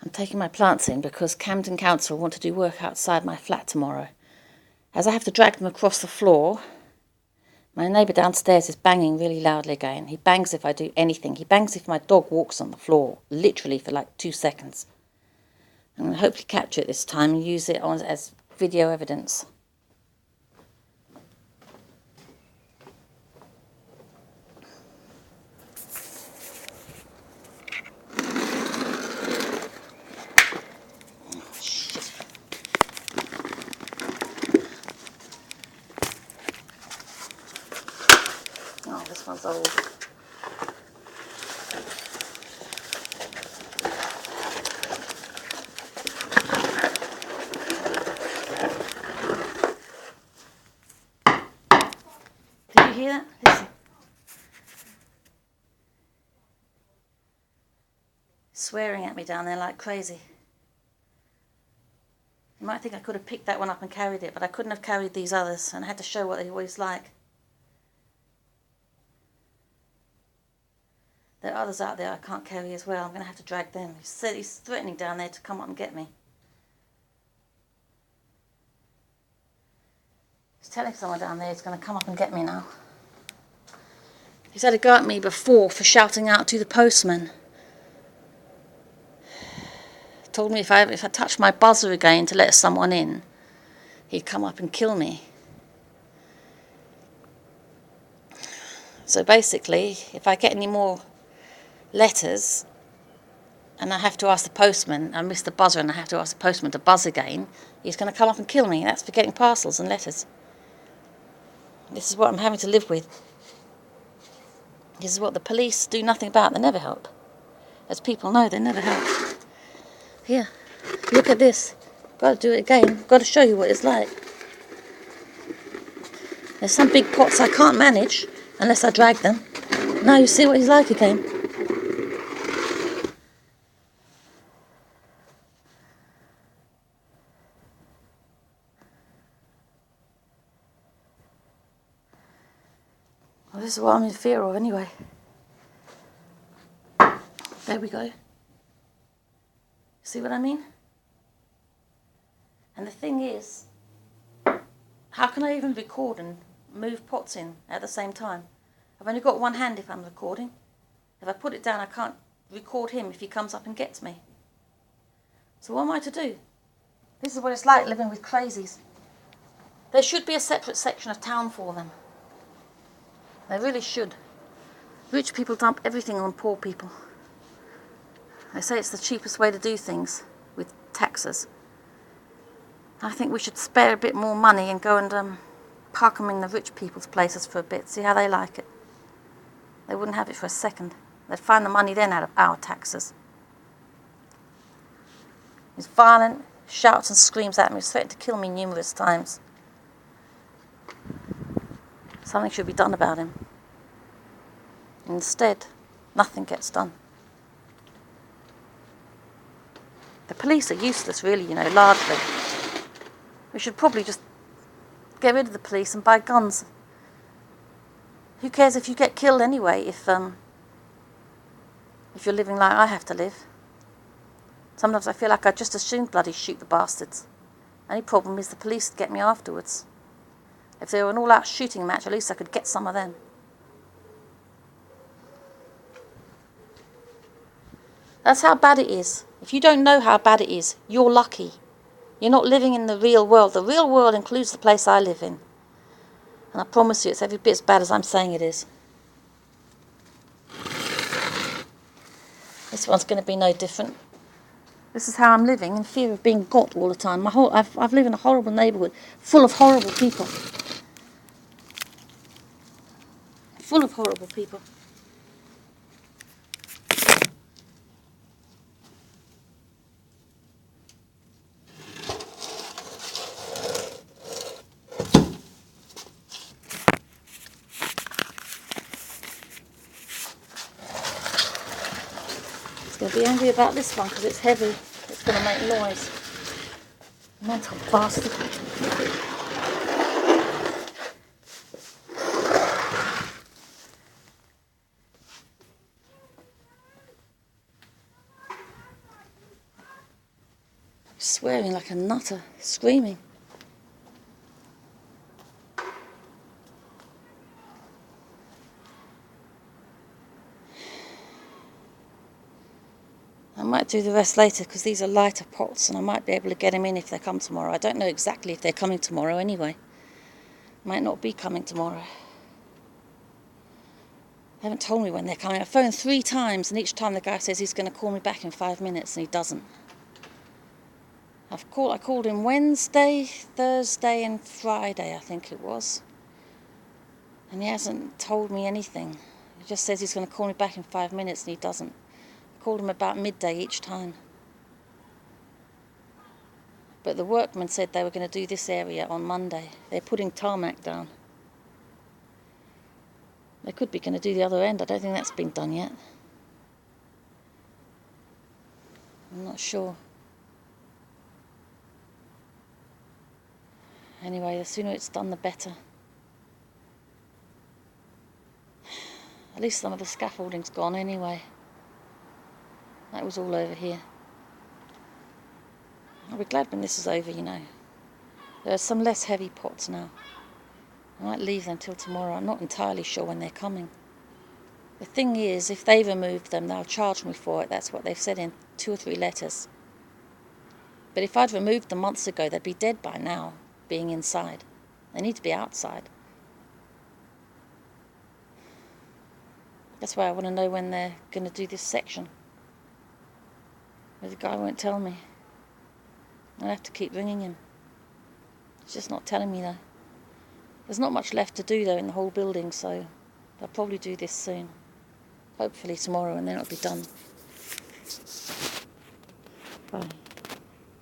I'm taking my plants in because Camden Council want to do work outside my flat tomorrow. As I have to drag them across the floor, my neighbour downstairs is banging really loudly again. He bangs if I do anything. He bangs if my dog walks on the floor, literally for like 2 seconds. I'm going to hopefully capture it this time and use it as video evidence. Oh, this one's old. Did you hear that? Listen. Swearing at me down there like crazy. You might think I could have picked that one up and carried it, but I couldn't have carried these others, and I had to show what they always like. There are others out there I can't carry as well. I'm going to have to drag them. He said he's threatening down there to come up and get me. He's telling someone down there he's going to come up and get me now. He's had a go at me before for shouting out to the postman. Told me if I touched my buzzer again to let someone in, he'd come up and kill me. So basically, if I get any more letters and I have to ask the postman, I miss the buzzer and I have to ask the postman to buzz again, he's going to come up and kill me. That's for getting parcels and letters. This is what I'm having to live with. This is what the police do nothing about. They never help. As people know, they never help. Here, look at this. Got to do it again. Got to show you what it's like. There's some big pots I can't manage unless I drag them. Now you see what he's like again. Well, this is what I'm in fear of anyway. There we go. See what I mean? And the thing is, how can I even record and move pots in at the same time? I've only got one hand if I'm recording. If I put it down, I can't record him if he comes up and gets me. So what am I to do? This is what it's like living with crazies. There should be a separate section of town for them. They really should. Rich people dump everything on poor people. They say it's the cheapest way to do things, with taxes. I think we should spare a bit more money and go and park them in the rich people's places for a bit, see how they like it. They wouldn't have it for a second. They'd find the money then out of our taxes. He's violent, shouts and screams at me, he's threatened to kill me numerous times. Something should be done about him. Instead, nothing gets done. The police are useless, really, largely. We should probably just get rid of the police and buy guns. Who cares if you get killed anyway, if you're living like I have to live? Sometimes I feel like I'd just as soon bloody shoot the bastards. Only problem is the police would get me afterwards. If they were an all-out shooting match, at least I could get some of them. That's how bad it is. If you don't know how bad it is, you're lucky. You're not living in the real world. The real world includes the place I live in. And I promise you it's every bit as bad as I'm saying it is. This one's going to be no different. This is how I'm living, in fear of being got all the time. I've lived in a horrible neighbourhood, full of horrible people. Full of horrible people. Going to be angry about this one because it's heavy. It's going to make noise. Mental bastard. swearing like a nutter, screaming. I might do the rest later because these are lighter pots and I might be able to get them in if they come tomorrow. I don't know exactly if they're coming tomorrow anyway. Might not be coming tomorrow. They haven't told me when they're coming. I've phoned 3 times and each time the guy says he's going to call me back in 5 minutes and he doesn't. I called him Wednesday, Thursday and Friday, I think it was. And he hasn't told me anything. He just says he's going to call me back in 5 minutes and he doesn't. I called him about midday each time. But the workmen said they were going to do this area on Monday. They're putting tarmac down. They could be going to do the other end. I don't think that's been done yet. I'm not sure. Anyway, the sooner it's done, the better. At least some of the scaffolding's gone anyway. That was all over here. I'll be glad when this is over, you know. There are some less heavy pots now. I might leave them till tomorrow. I'm not entirely sure when they're coming. The thing is, if they remove them, they'll charge me for it. That's what they've said in 2 or 3 letters. But if I'd removed them months ago, they'd be dead by now, being inside. They need to be outside. That's why I want to know when they're going to do this section. But the guy won't tell me. I'll have to keep ringing him. He's just not telling me though. There's not much left to do though in the whole building, so I'll probably do this soon. Hopefully tomorrow, and then it'll be done. Bye.